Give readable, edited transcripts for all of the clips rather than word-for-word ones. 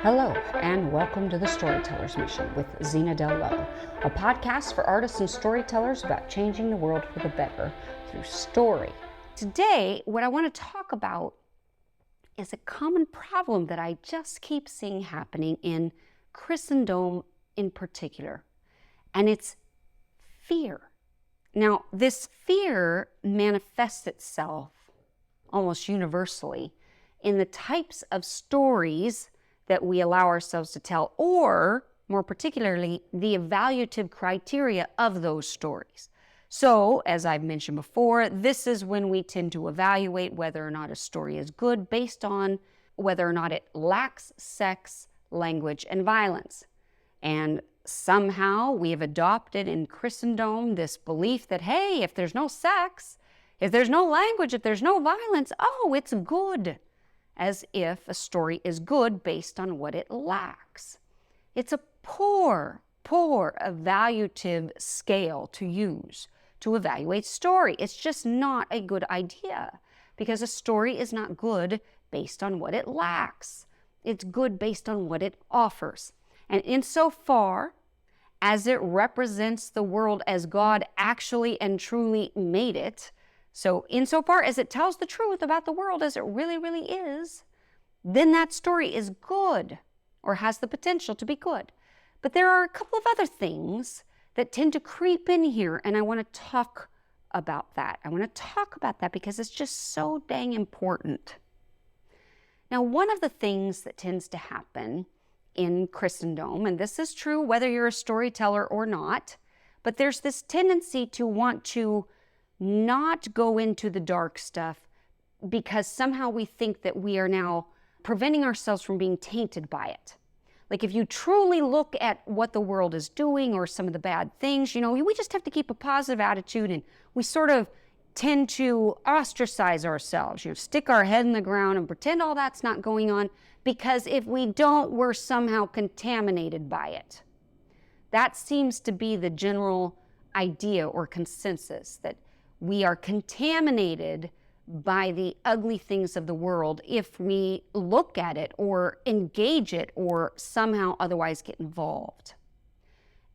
Hello, and welcome to The Storyteller's Mission with Zena, a podcast for artists and storytellers about changing the world for the better through story. Today, what I want to talk about is a common problem that I just keep seeing happening in Christendom in particular, and it's fear. Now, this fear manifests itself almost universally in the types of stories that we allow ourselves to tell, or more particularly, the evaluative criteria of those stories. So, as I've mentioned before, this is when we tend to evaluate whether or not a story is good based on whether or not it lacks sex, language, and violence. And somehow we have adopted in Christendom this belief that, hey, if there's no sex, if there's no language, if there's no violence, oh, it's good. As if a story is good based on what it lacks. It's a poor evaluative scale to use to evaluate story. It's just not a good idea because a story is not good based on what it lacks. It's good based on what it offers. And insofar as it represents the world as God actually and truly made it, so insofar as it tells the truth about the world as it really, really is, then that story is good or has the potential to be good. But there are a couple of other things that tend to creep in here, and I want to talk about that. I want to talk about that because it's just so dang important. Now, one of the things that tends to happen in Christendom, and this is true whether you're a storyteller or not, but there's this tendency to want to not go into the dark stuff because somehow we think that we are now preventing ourselves from being tainted by it. Like if you truly look at what the world is doing or some of the bad things, we just have to keep a positive attitude, and we sort of tend to ostracize ourselves, stick our head in the ground and pretend all that's not going on, because if we don't, we're somehow contaminated by it. That seems to be the general idea or consensus, that we are contaminated by the ugly things of the world if we look at it or engage it or somehow otherwise get involved.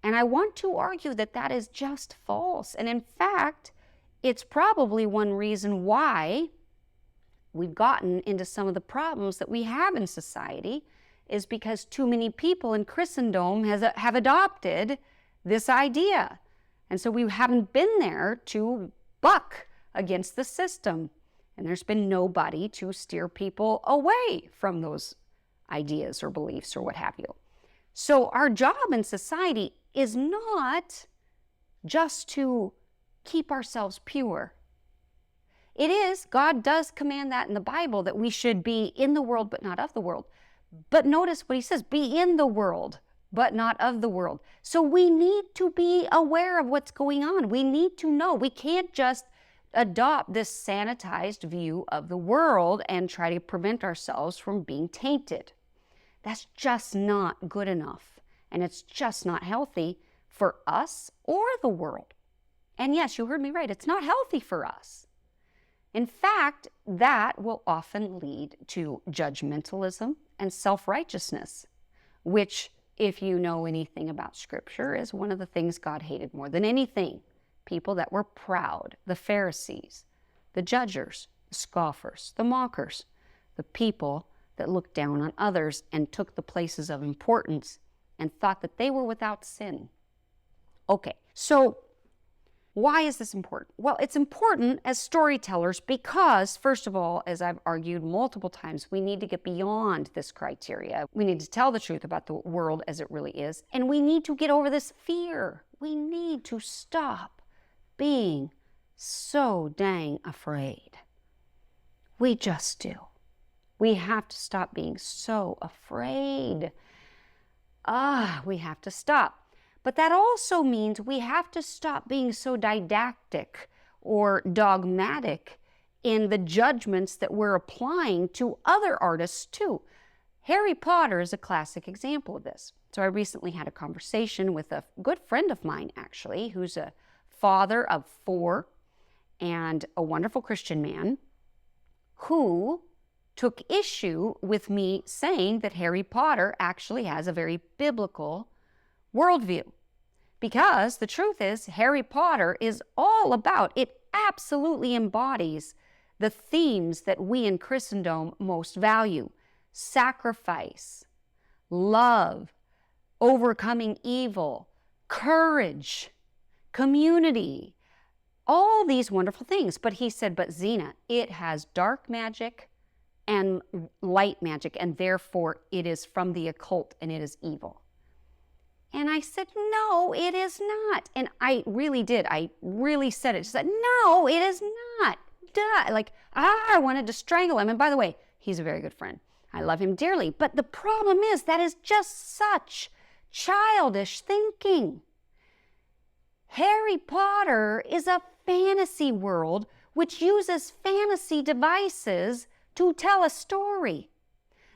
And I want to argue that that is just false. And in fact, it's probably one reason why we've gotten into some of the problems that we have in society, is because too many people in Christendom have adopted this idea. And so we haven't been there to buck against the system. And there's been nobody to steer people away from those ideas or beliefs or what have you. So our job in society is not just to keep ourselves pure. It is, God does command that in the Bible, that we should be in the world but not of the world. But notice what he says, be in the world but not of the world. So we need to be aware of what's going on. We need to know. We can't just adopt this sanitized view of the world and try to prevent ourselves from being tainted. That's just not good enough. And it's just not healthy for us or the world. And yes, you heard me right. It's not healthy for us. In fact, that will often lead to judgmentalism and self-righteousness, which, if you know anything about Scripture, is one of the things God hated more than anything. People that were proud, the Pharisees, the judgers, the scoffers, the mockers, the people that looked down on others and took the places of importance and thought that they were without sin. Okay, so why is this important? Well, it's important as storytellers because, first of all, as I've argued multiple times, we need to get beyond this criteria. We need to tell the truth about the world as it really is, and we need to get over this fear. We need to stop being so dang afraid. We just do. We have to stop being so afraid. We have to stop. But that also means we have to stop being so didactic or dogmatic in the judgments that we're applying to other artists too. Harry Potter is a classic example of this. So I recently had a conversation with a good friend of mine, actually, who's a father of 4 and a wonderful Christian man who took issue with me saying that Harry Potter actually has a very biblical worldview. Because the truth is, Harry Potter is all about, it absolutely embodies the themes that we in Christendom most value: sacrifice, love, overcoming evil, courage, community, all these wonderful things. But he said, but Zena, it has dark magic and light magic, and therefore it is from the occult and it is evil. And I said, no, it is not. And I really did. I really said it. She said, no, it is not. Duh. Like, I wanted to strangle him. And by the way, he's a very good friend. I love him dearly. But the problem is that is just such childish thinking. Harry Potter is a fantasy world which uses fantasy devices to tell a story.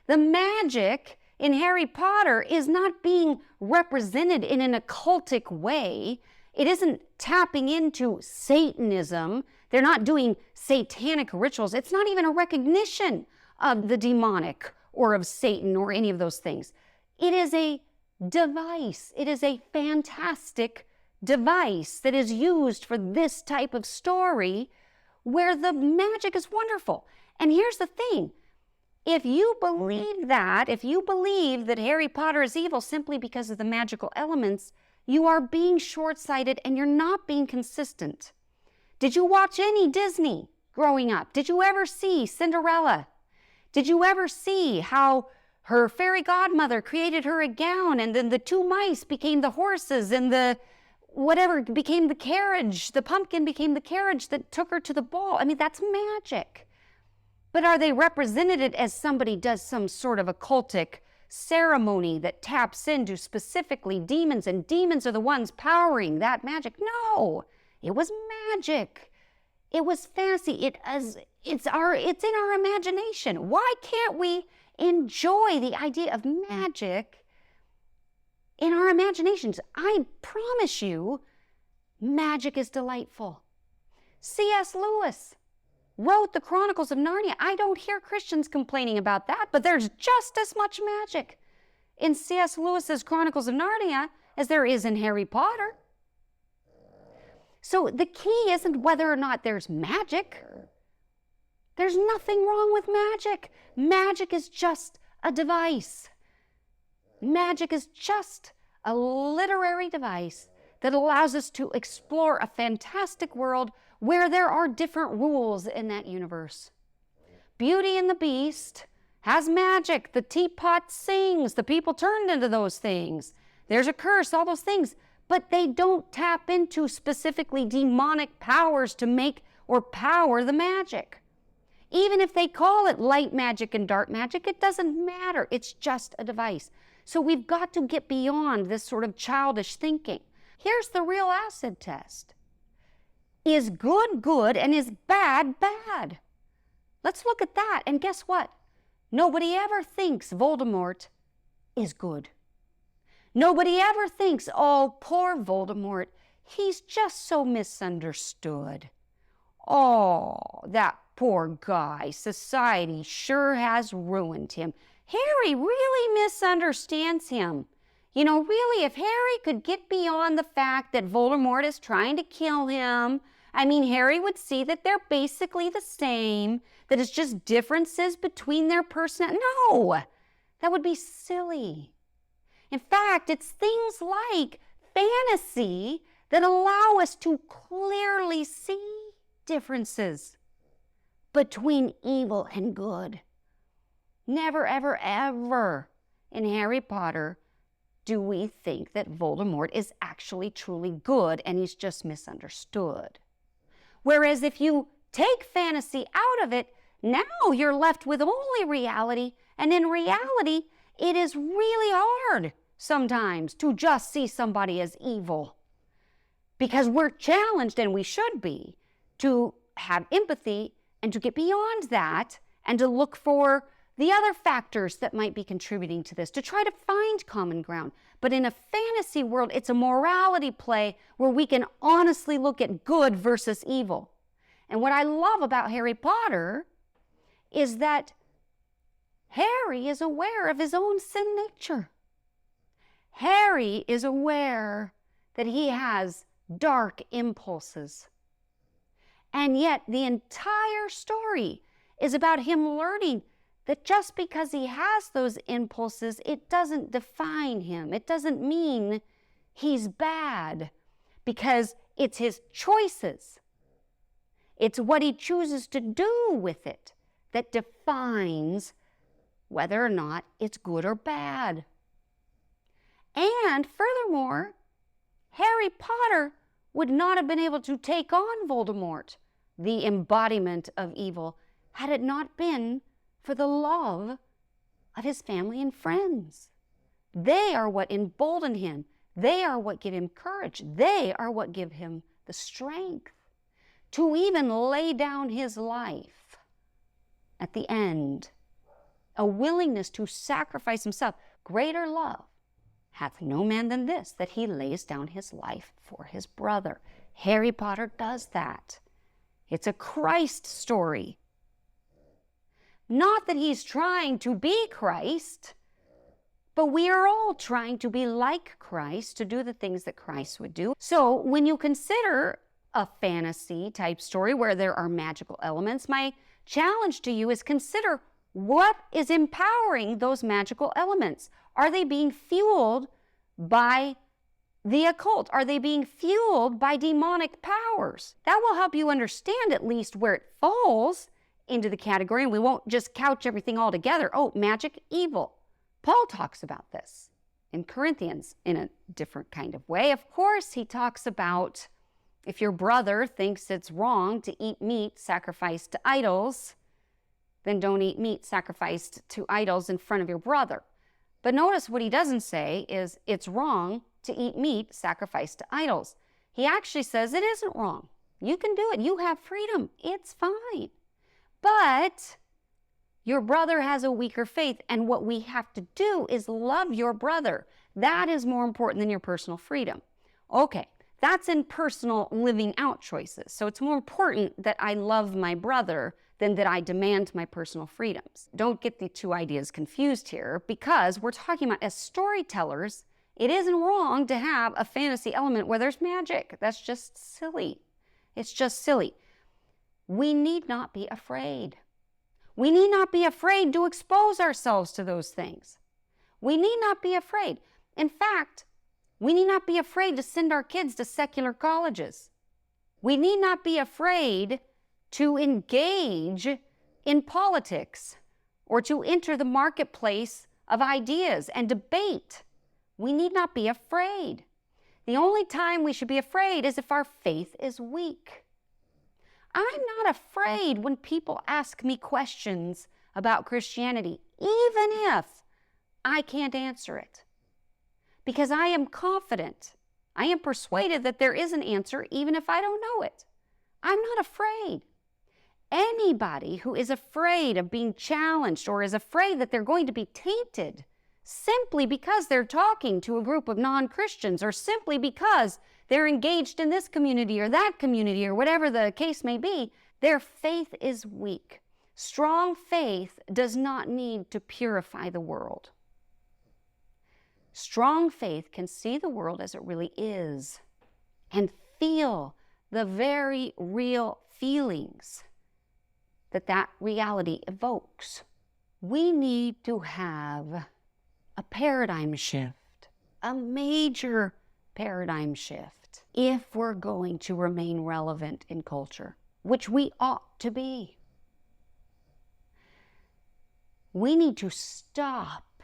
The magic in Harry Potter is not being represented in an occultic way. It isn't tapping into Satanism. They're not doing satanic rituals. It's not even a recognition of the demonic or of Satan or any of those things. It is a device. It is a fantastic device that is used for this type of story where the magic is wonderful. And here's the thing. If you believe that Harry Potter is evil simply because of the magical elements, you are being short-sighted and you're not being consistent. Did you watch any Disney growing up? Did you ever see Cinderella? Did you ever see how her fairy godmother created her a gown and then the two mice became the horses and the whatever became the carriage, the pumpkin became the carriage that took her to the ball? I mean, that's magic. But are they represented as somebody does some sort of occultic ceremony that taps into specifically demons, and demons are the ones powering that magic? No, it was magic. It was fantasy. It's in our imagination. Why can't we enjoy the idea of magic in our imaginations? I promise you, magic is delightful. C.S. Lewis wrote the Chronicles of Narnia. I don't hear Christians complaining about that, but there's just as much magic in C.S. Lewis's Chronicles of Narnia as there is in Harry Potter. So the key isn't whether or not there's magic. There's nothing wrong with magic. Magic is just a device. Magic is just a literary device that allows us to explore a fantastic world where there are different rules in that universe. Beauty and the Beast has magic. The teapot sings. The people turned into those things. There's a curse, all those things. But they don't tap into specifically demonic powers to make or power the magic. Even if they call it light magic and dark magic, it doesn't matter. It's just a device. So we've got to get beyond this sort of childish thinking. Here's the real acid test. Is good good and is bad bad? Let's look at that. And guess what? Nobody ever thinks Voldemort is good. Nobody ever thinks, oh, poor Voldemort, he's just so misunderstood. Oh, that poor guy. Society sure has ruined him. Harry really misunderstands him. You know, really, if Harry could get beyond the fact that Voldemort is trying to kill him, I mean, Harry would see that they're basically the same, that it's just differences between their personality. No, that would be silly. In fact, it's things like fantasy that allow us to clearly see differences between evil and good. Never, ever, ever in Harry Potter do we think that Voldemort is actually truly good and he's just misunderstood. Whereas if you take fantasy out of it, now you're left with only reality, and in reality, it is really hard sometimes to just see somebody as evil. Because we're challenged, and we should be, to have empathy and to get beyond that and to look for the other factors that might be contributing to this, to try to find common ground. But in a fantasy world, it's a morality play where we can honestly look at good versus evil. And what I love about Harry Potter is that Harry is aware of his own sin nature. Harry is aware that he has dark impulses. And yet the entire story is about him learning that just because he has those impulses, it doesn't define him. It doesn't mean he's bad, because it's his choices. It's what he chooses to do with it that defines whether or not it's good or bad. And furthermore, Harry Potter would not have been able to take on Voldemort, the embodiment of evil, had it not been for the love of his family and friends. They are what embolden him. They are what give him courage. They are what give him the strength to even lay down his life at the end. A willingness to sacrifice himself. Greater love hath no man than this, that he lays down his life for his brother. Harry Potter does that. It's a Christ story. Not that he's trying to be Christ, but we are all trying to be like Christ, to do the things that Christ would do. So when you consider a fantasy type story where there are magical elements, my challenge to you is consider what is empowering those magical elements. Are they being fueled by the occult? Are they being fueled by demonic powers? That will help you understand at least where it falls into the category, and we won't just couch everything all together. Oh, magic, evil. Paul talks about this in Corinthians in a different kind of way. Of course, he talks about if your brother thinks it's wrong to eat meat sacrificed to idols, then don't eat meat sacrificed to idols in front of your brother. But notice what he doesn't say is it's wrong to eat meat sacrificed to idols. He actually says it isn't wrong. You can do it. You have freedom. It's fine. But your brother has a weaker faith, and what we have to do is love your brother. That is more important than your personal freedom. Okay, that's in personal living out choices. So it's more important that I love my brother than that I demand my personal freedoms. Don't get the two ideas confused here, because we're talking about as storytellers, it isn't wrong to have a fantasy element where there's magic. That's just silly. It's just silly. We need not be afraid. We need not be afraid to expose ourselves to those things. We need not be afraid. In fact, we need not be afraid to send our kids to secular colleges. We need not be afraid to engage in politics or to enter the marketplace of ideas and debate. We need not be afraid. The only time we should be afraid is if our faith is weak. I'm not afraid when people ask me questions about Christianity, even if I can't answer it, because I am confident, I am persuaded that there is an answer even if I don't know it. I'm not afraid. Anybody who is afraid of being challenged or is afraid that they're going to be tainted simply because they're talking to a group of non-Christians, or simply because they're engaged in this community or that community or whatever the case may be, their faith is weak. Strong faith does not need to purify the world. Strong faith can see the world as it really is and feel the very real feelings that that reality evokes. We need to have a paradigm shift, a major paradigm shift, if we're going to remain relevant in culture, which we ought to be. We need to stop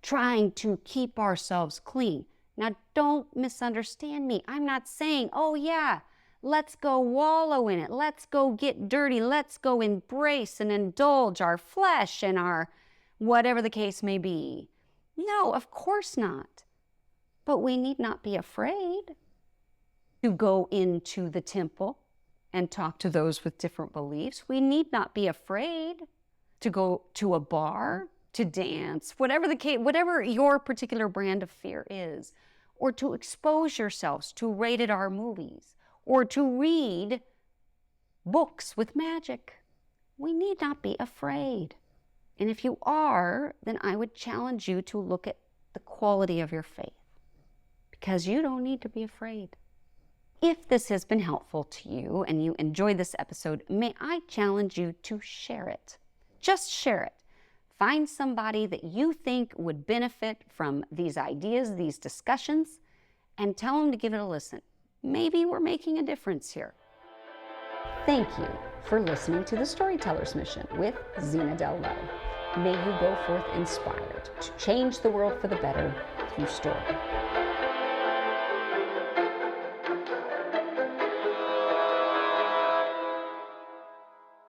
trying to keep ourselves clean. Now, don't misunderstand me. I'm not saying, oh yeah, let's go wallow in it. Let's go get dirty. Let's go embrace and indulge our flesh and our whatever the case may be. No, of course not. But we need not be afraid to go into the temple and talk to those with different beliefs. We need not be afraid to go to a bar, to dance, whatever the case, whatever your particular brand of fear is, or to expose yourselves to rated R movies, or to read books with magic. We need not be afraid. And if you are, then I would challenge you to look at the quality of your faith, because you don't need to be afraid. If this has been helpful to you and you enjoyed this episode, may I challenge you to share it. Just share it. Find somebody that you think would benefit from these ideas, these discussions, and tell them to give it a listen. Maybe we're making a difference here. Thank you for listening to The Storyteller's Mission with Zena Del Lo. May you go forth inspired to change the world for the better through story.